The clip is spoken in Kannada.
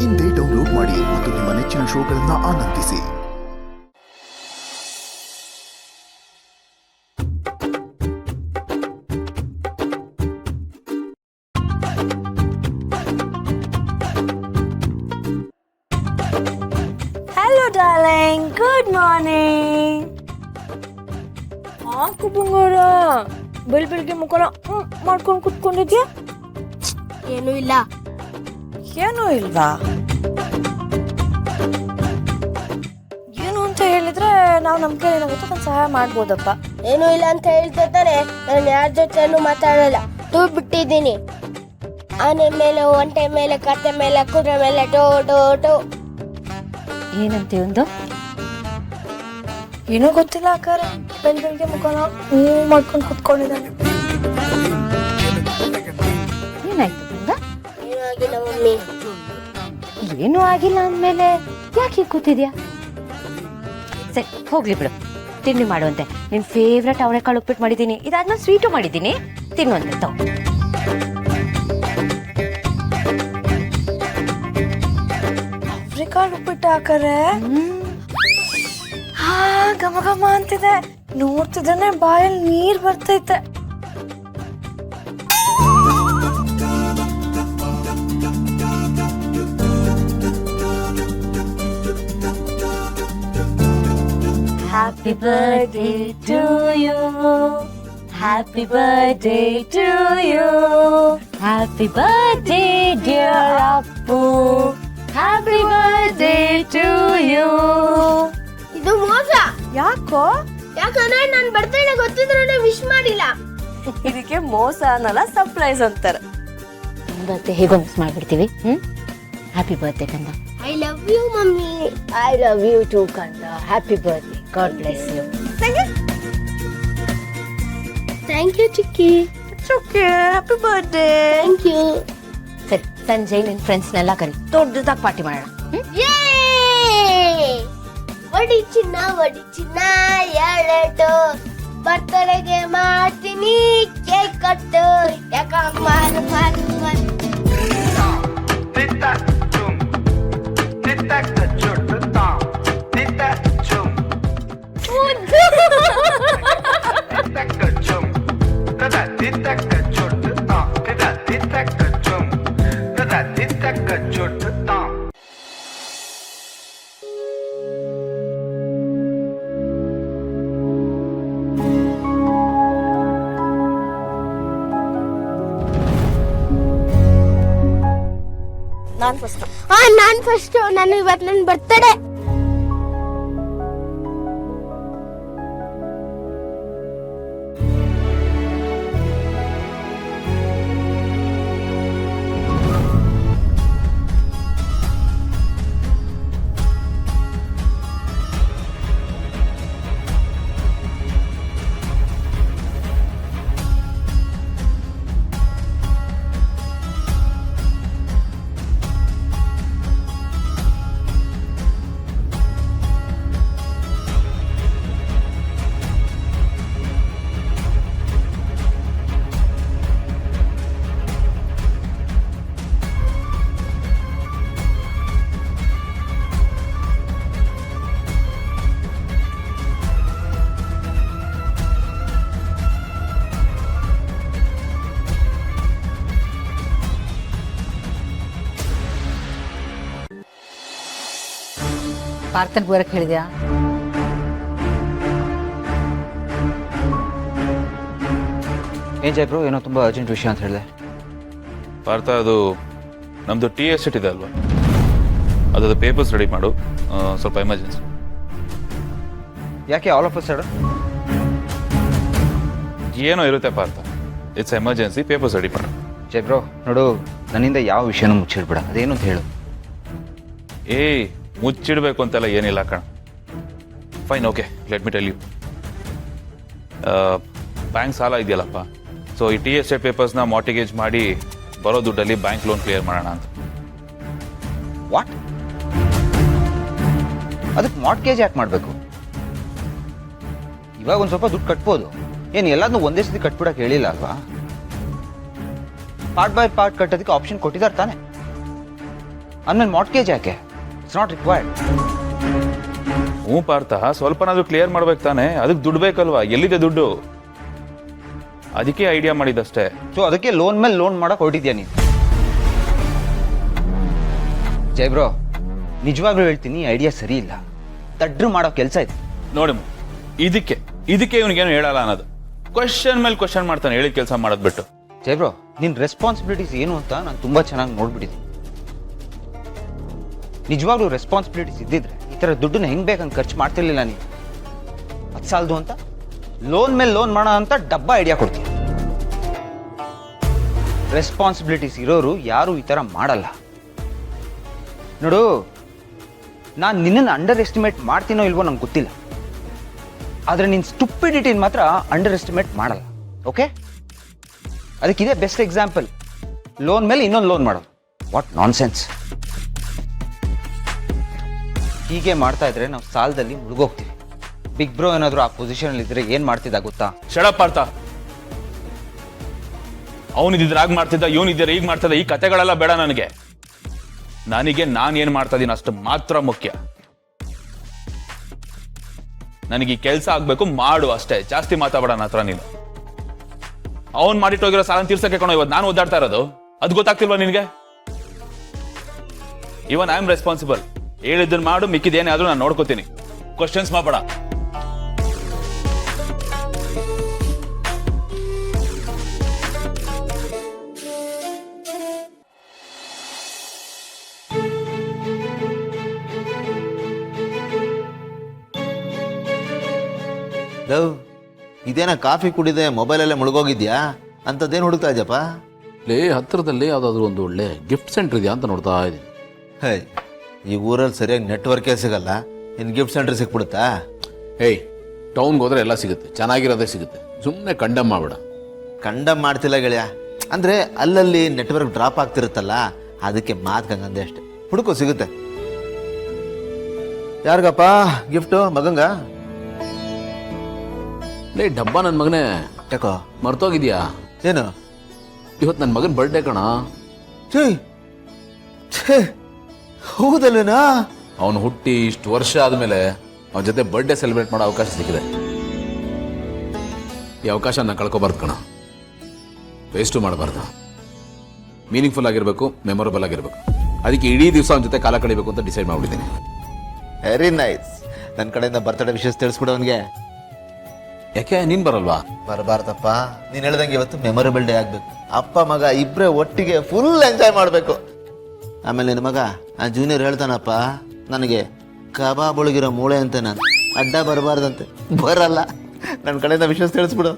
ಇಂದೇ ಡೌನ್ಲೋಡ್ ಮಾಡಿ ಮತ್ತು ನಿಮ್ಮ ನೆಚ್ಚಿನ ಶೋಗಳನ್ನು ಆನಂದಿಸಿ. Hello darling, good morning. ಹಾಕು ಬಂಗಾರ, ಬೆಳಿಗ್ಗೆ ಮುಖನ ಮಾಡ್ಕೊಂಡು ಕುತ್ಕೊಂಡಿದ್ಯಾ? ಏನೂ ಇಲ್ಲ. ಏನೂ ಇಲ್ವಾ? ಏನು ಅಂತ ಹೇಳಿದ್ರೆ ನಾವು ನಮ್ಮ ಕೈಲಾಗುತ್ತೆ ನಾನು ಸಹಾಯ ಮಾಡ್ಬೋದಪ್ಪ. ಏನೂ ಇಲ್ಲ ಅಂತ ಹೇಳ್ತಾ ತಾನೆ ನಾನು ಯಾರ ಜೊತೆನೂ ಮಾತಾಡಲ್ಲ. ಟೂರ್ ಬಿಟ್ಟಿದ್ದೀನಿ. ಆನೆ ಮೇಲೆ, ಒಂಟೆ ಮೇಲೆ, ಕತ್ತೆ ಮೇಲೆ, ಕುದುರೆ ಮೇಲೆ ಟೋ ಟೋ ಟೋ. ಏನಂತೆ ಒಂದು ಏನೂ ಗೊತ್ತಿಲ್ಲ ಅಕ್ಕಾರ. ಬೆಳಿಗ್ಗೆ ಮುಖನ ಮಾಡ್ಕೊಂಡು ಕುತ್ಕೊಂಡಿದ್ದಾನೆ. ಏನಾಯ್ತು ಗಂಗ? ಏನೂ ಆಗಿಲ್ಲ ಮಮ್ಮಿ. ಏನೂ ಆಗಿಲ್ಲ ಅಂದ್ಮೇಲೆ ಯಾಕೆ ಕೂತಿದ್ಯಾ? ಸರಿ ಹೋಗ್ಲಿ ಬಿಡು, ತಿಂಡಿ ಮಾಡುವಂತೆ. ನಿನ್ ಫೇವ್ರೆಟ್ ಅವರೆಕಾಳು ಉಪ್ಪಿಟ್ಟು ಮಾಡಿದ್ದೀನಿ, ಇದಾದ್ಮೇಲೆ ಸ್ವೀಟು ಮಾಡಿದ್ದೀನಿ, ತಿನ್ನುವಂತೆ ತಗೋ. ಅವರೆಕಾಳು ಉಪ್ಪಿಟ್ಟು ಹಾಕರೆ ಹಾ ಘಮ ಘಮ ಅಂತಿದೆ. ನೋಡ್ತಿದ್ದಾನೆ ಬಾಯಲ್ಲಿ ನೀರ್ ಬರ್ತೈತೆ. Happy birthday to you. Happy birthday to you. Happy birthday dear Appu. Happy birthday to you. ಇದು ಮೋಸ. ಯಾಕೋ? ಯಾಕಂದ್ರೆ ನನ್ನ ಬರ್ತ್ಡೇ ಗೊತ್ತಿದ್ರು ವಿಶ್ ಮಾಡಿಲ್ಲ. ಇದಕ್ಕೆ ಮೋಸ ಅನ್ನಲ್ಲ, ಸರ್ಪ್ರೈಸ್ ಅಂತಾರೆ. ಬರ್ತ್ಡೇ ಹೇಗೋ ಮಿಸ್ ಮಾಡ್ಬಿಡ್ತೀವಿ. ಹ್ಯಾಪಿ ಬರ್ತ್ಡೇ ಕಂದ. I love you mummy. I love you too ಕಂದ. Happy birthday. God bless you. Thank you ಚಿಕ್ಕಿ. It's okay. Happy birthday. Thank you. ಸರಿ, ಸಂಜೆ ನಿನ್ ಫ್ರೆಂಡ್ಸ್ನೆಲ್ಲ ಕರಿ, ದೊಡ್ಡದಾಗಿ ಪಾರ್ಟಿ ಮಾಡೋಣ. ವಡಿ ಚಿನ್ನ ಎರಡು ಬರ್ತಡೆಗೆ ಮಾಡ್ತೀನಿ ಕೇಕ್ ಕಟ್ಟು. ಯಾಕ ಮಾರು ಮಾರು ಮಾರು. ನಾನ್ ಫಸ್ಟ್. ನಾನು ಇವತ್ತು ನನ್ನ ಬರ್ತಡೆ. ಪಾರ್ಥನ್ ಬರಕ್ಕೆ ಹೇಳಿದ್ಯಾ? ಏನ್ ಜಯಬ್ರು, ಏನೋ ತುಂಬ ಅರ್ಜೆಂಟ್ ವಿಷಯ ಅಂತ ಹೇಳಿದೆ. ಪಾರ್ಥ, ಅದು ನಮ್ಮದು ಟಿ ಎಸ್ಟೇಟ್ ಇದೆ ಅಲ್ವಾ, ಅದದು ಪೇಪರ್ಸ್ ರೆಡಿ ಮಾಡು, ಸ್ವಲ್ಪ ಎಮರ್ಜೆನ್ಸಿ. ಯಾಕೆ ಆಲ್ ಆಫ್ ಅ ಸಡನ್? ಏನೋ ಇರುತ್ತೆ Partha, it's emergency, papers ready ಮಾಡು. ಜಯಬ್ರೋ ನೋಡು, ನನ್ನಿಂದ ಯಾವ ವಿಷಯನೂ ಮುಚ್ಚಿಡ್ಬೇಡ, ಅದೇನು ಅಂತ ಹೇಳು. ಏಯ್, ಮುಚ್ಚಿಡಬೇಕು ಅಂತೆಲ್ಲ ಏನಿಲ್ಲ ಕಣ. Fine, okay, let me tell you. Bank ಸಾಲ ಇದೆಯಲ್ಲಪ್ಪ, ಸೊ ಈ ಟಿ ಎಸ್ಟೇಟ್ ಪೇಪರ್ಸ್ನ ಮಾರ್ಟಿಗೇಜ್ ಮಾಡಿ ಬರೋ ದುಡ್ಡಲ್ಲಿ ಬ್ಯಾಂಕ್ ಲೋನ್ ಕ್ಲಿಯರ್ ಮಾಡೋಣ ಅಂತ. ವಾಟ್? ಅದಕ್ಕೆ ಮಾರ್ಟ್ಗೇಜ್ ಯಾಕೆ ಮಾಡಬೇಕು? ಇವಾಗ ಒಂದು ಸ್ವಲ್ಪ ದುಡ್ಡು ಕಟ್ಬೋದು, ಏನು ಎಲ್ಲದನ್ನೂ ಒಂದೇ ಸತಿ ಕಟ್ಬಿಡಕ್ಕೆ ಹೇಳಿಲ್ಲ ಅಲ್ವಾ? ಪಾರ್ಟ್ ಬೈ ಪಾರ್ಟ್ ಕಟ್ಟೋದಕ್ಕೆ ಆಪ್ಷನ್ ಕೊಟ್ಟಿದ್ದಾರೆ ತಾನೆ. ಅಂದ್ಮೇಲೆ ಮಾರ್ಟ್ಗೇಜ್ ಯಾಕೆ? It's not required. ಹ್ಞೂ ಪಾರ್ಥ, ಸ್ವಲ್ಪನಾದ್ರೂ ಕ್ಲಿಯರ್ ಮಾಡ್ಬೇಕು ತಾನೆ, ಅದಕ್ಕೆ ದುಡ್ಡು ಬೇಕಲ್ವಾ? ಎಲ್ಲಿದೆ ದುಡ್ಡು? ಅದಕ್ಕೆ ಐಡಿಯಾ ಮಾಡಿದ್ದಷ್ಟೇ. ಸೊ ಅದಕ್ಕೆ ಲೋನ್ ಮೇಲೆ ಲೋನ್ ಮಾಡಕ್ ಹೊರಟಿದ್ಯಾ ನೀನು? ಜೈ ಬ್ರೋ, ನಿಜವಾಗ್ಲೂ ಹೇಳ್ತೀನಿ, ಐಡಿಯಾ ಸರಿ ಇಲ್ಲ. ತಡ್ರು ಮಾಡೋ ಕೆಲಸ ಇದೆ ನೋಡಿ. ಇದಕ್ಕೆ ಇವನಿಗೇನು ಹೇಳಲ್ಲ ಅನ್ನೋದು. ಕ್ವಶನ್ ಮೇಲೆ ಕ್ವಶನ್ ಮಾಡ್ತಾನೆ, ಹೇಳಿದ ಕೆಲಸ ಮಾಡೋದ್ ಬಿಟ್ಟು. ಜೈ ಬ್ರೋ, ನಿನ್ ರೆಸ್ಪಾನ್ಸಿಬಿಲಿಟೀಸ್ ಏನು ಅಂತ ನಾನು ತುಂಬಾ ಚೆನ್ನಾಗಿ ನೋಡ್ಬಿಟ್ಟಿದ್ದೀನಿ. ನಿಜವಾಗ್ಲೂ ರೆಸ್ಪಾನ್ಸಿಬಿಲಿಟೀಸ್ ಇದ್ದಿದ್ರೆ ಈ ತರ ದುಡ್ಡನ್ನ ಹೆಂಗ್ ಬೇಕಂತ ಖರ್ಚು ಮಾಡ್ತಿರ್ಲಿಲ್ಲ ನೀನು. ಅದು ಸಾಲದು ಅಂತ ಲೋನ್ ಮೇಲೆ ಲೋನ್ ಮಾಡೋ ಅಂತ ಡಬ್ಬ ಐಡಿಯಾ ಕೊಡ್ತೀನಿ. ರೆಸ್ಪಾನ್ಸಿಬಿಲಿಟೀಸ್ ಇರೋರು ಯಾರು ಈ ತರ ಮಾಡಲ್ಲ. ನೋಡು, ನಾನು ನಿನ್ನನ್ನು ಅಂಡರ್ ಎಸ್ಟಿಮೇಟ್ ಮಾಡ್ತೀನೋ ಇಲ್ವೋ ನಂಗೆ ಗೊತ್ತಿಲ್ಲ, ಆದರೆ ನಿನ್ನ ಸ್ಟುಪಿಡಿಟಿನ ಮಾತ್ರ ಅಂಡರ್ ಎಸ್ಟಿಮೇಟ್ ಮಾಡಲ್ಲ. ಓಕೆ, ಅದಕ್ಕಿದೆ ಬೆಸ್ಟ್ ಎಕ್ಸಾಂಪಲ್. ಲೋನ್ ಮೇಲೆ ಇನ್ನೊಂದು ಲೋನ್ ಮಾಡೋದು. What nonsense. ಹೀಗೆ ಮಾಡ್ತಾ ಇದ್ರೆ ನಾವು ಸಾಲದಲ್ಲಿ ಮುಳುಗೋಗ್ತೀವಿ. ಬಿಗ್ ಬ್ರೋ ಏನಾದರೂ ಆ ಪೊಸಿಷನ್ ಇದ್ರೆ ಏನ್ ಮಾಡ್ತಿದ್ದ ಗೊತ್ತಾ? ಶಡಪ್ ಪಾರ್ಥ. ಅವನಿದ್ರೆ ಆಗ ಮಾಡ್ತಿದ್ದ, ಇವನಿದ್ರೆ ಈಗ ಮಾಡ್ತಿದ್ದ, ಈ ಕತೆಗಳೆಲ್ಲ ಬೇಡ ನನಗೆ. ನಾನು ಏನ್ ಮಾಡ್ತಾ ಇದೀನಿ ಅಷ್ಟು ಮಾತ್ರ ಮುಖ್ಯ. ನನಗೆ ಈ ಕೆಲಸ ಆಗ್ಬೇಕು, ಮಾಡು ಅಷ್ಟೇ. ಜಾಸ್ತಿ ಮಾತಾಡೋಣ ಹತ್ರ ನೀನು. ಅವನ್ ಮಾಡಿಟ್ಟೋಗಿರೋ ಸಾಲನ್ ತೀರ್ಸಕ್ಕೆ ಕಣೋ ಇವತ್ತು ನಾನು ಓದಾಡ್ತಾ ಇರೋದು. ಅದು ಗೊತ್ತಾಗ್ತಿಲ್ವಾ ನಿನ್ಗೆ? Even I am responsible. ಹೇಳಿದ್ದನ್ನು ಮಾಡು, ಮಿಕ್ಕಿದೇನೇ ಆದ್ರೂ ನಾನು ನೋಡ್ಕೋತೀನಿ. ಕ್ವಶನ್ಸ್ ಮಾಡಬೇಡ. ಲವ್, ಇದೇನ ಕಾಫಿ ಕುಡಿದೆ ಮೊಬೈಲಲ್ಲೇ ಮುಳುಗೋಗಿದ್ಯಾ? ಅಂಥದ್ದೇನು ಹುಡುಕ್ತಾ ಇದ್ಯಪ್ಪ? ಲೇ, ಹತ್ತಿರದಲ್ಲಿ ಯಾವುದಾದ್ರೂ ಒಂದು ಒಳ್ಳೆ ಗಿಫ್ಟ್ ಸೆಂಟರ್ ಇದೆಯಾ ಅಂತ ನೋಡ್ತಾ ಇದ್ದೀನಿ. ಹೇ, ಈ ಊರಲ್ಲಿ ಸರಿಯಾಗಿ ನೆಟ್ವರ್ಕೇ ಸಿಗಲ್ಲ, ಇನ್ನು ಗಿಫ್ಟ್ ಸೆಂಟರ್ ಸಿಕ್ಬಿಡುತ್ತಾ? ಹೇಯ್, ಟೌನ್ಗೆ ಹೋದ್ರೆ ಎಲ್ಲ ಸಿಗುತ್ತೆ, ಚೆನ್ನಾಗಿರೋದೇ ಸಿಗುತ್ತೆ. ಸುಮ್ಮನೆ ಕಂಡಮ್ ಮಾಡಬೇಡ. ಕಂಡಮ್ ಮಾಡ್ತಿಲ್ಲ ಗೆಳೆಯ, ಅಂದರೆ ಅಲ್ಲಲ್ಲಿ ನೆಟ್ವರ್ಕ್ ಡ್ರಾಪ್ ಆಗ್ತಿರುತ್ತಲ್ಲ, ಅದಕ್ಕೆ ಮಾತ್ಕಂಗಂದೆ ಅಷ್ಟೆ. ಹುಡುಕು, ಸಿಗುತ್ತೆ. ಯಾರಿಗಪ್ಪ ಗಿಫ್ಟು? ಮಗಂಗ? ಲೇ ಡಬ್ಬ, ನನ್ನ ಮಗನೇ ಯಾಕೋ ಮರ್ತೋಗಿದ್ಯಾ? ಏನು? ಇವತ್ತು ನನ್ನ ಮಗನ ಬರ್ಡೇ ಕಣ. ಛೇ ಛೇ, ಹೌದಲ್ವೇನಾ? ಅವನು ಹುಟ್ಟಿ ಇಷ್ಟು ವರ್ಷ ಆದಮೇಲೆ ಅವನ ಜೊತೆ ಬರ್ಡೇ ಸೆಲೆಬ್ರೇಟ್ ಮಾಡೋ ಅವಕಾಶ ಸಿಕ್ಕಿದೆ. ಈ ಅವಕಾಶ ನಾನು ಕಳ್ಕೊಬಾರ್ದು ಕಣ. ವೇಸ್ಟು ಮಾಡಬಾರ್ದು. ಮೀನಿಂಗ್ಫುಲ್ ಆಗಿರಬೇಕು, ಮೆಮೊರಬಲ್ ಆಗಿರಬೇಕು. ಅದಕ್ಕೆ ಇಡೀ ದಿವಸ ಅವನ ಜೊತೆ ಕಾಲ ಕಳಿಬೇಕು ಅಂತ ಡಿಸೈಡ್ ಮಾಡಿಬಿಟ್ಟಿದ್ದೀನಿ. Very nice. ನನ್ನ ಕಡೆಯಿಂದ ಬರ್ತಡೇ ವಿಷಯ ತಿಳಿಸ್ಬಿಡು ಅವನಿಗೆ. ಯಾಕೆ ನೀನು ಬರಲ್ವಾ? ಬರಬಾರ್ದಪ್ಪ, ನೀನು ಹೇಳ್ದಂಗೆ ಇವತ್ತು ಮೆಮೊರೇಬಲ್ ಡೇ ಆಗಬೇಕು. ಅಪ್ಪ ಮಗ ಇಬ್ಬರೇ ಒಟ್ಟಿಗೆ ಫುಲ್ ಎಂಜಾಯ್ ಮಾಡಬೇಕು. ಆಮೇಲೆ ನಿನ್ನ ಮಗ ಆ ಜೂನಿಯರ್ ಹೇಳ್ತಾನಪ್ಪ ನನಗೆ, ಕಬಾಬ್ ಒಳಗಿರೋ ಮೂಳೆ ಅಂತ, ನಾನು ಅಡ್ಡ ಬರಬಾರ್ದಂತೆ. ಬರಲ್ಲ. ನನ್ನ ಕಡೆಯಿಂದ ವಿಷಯ ತಿಳಿಸ್ಬಿಡು.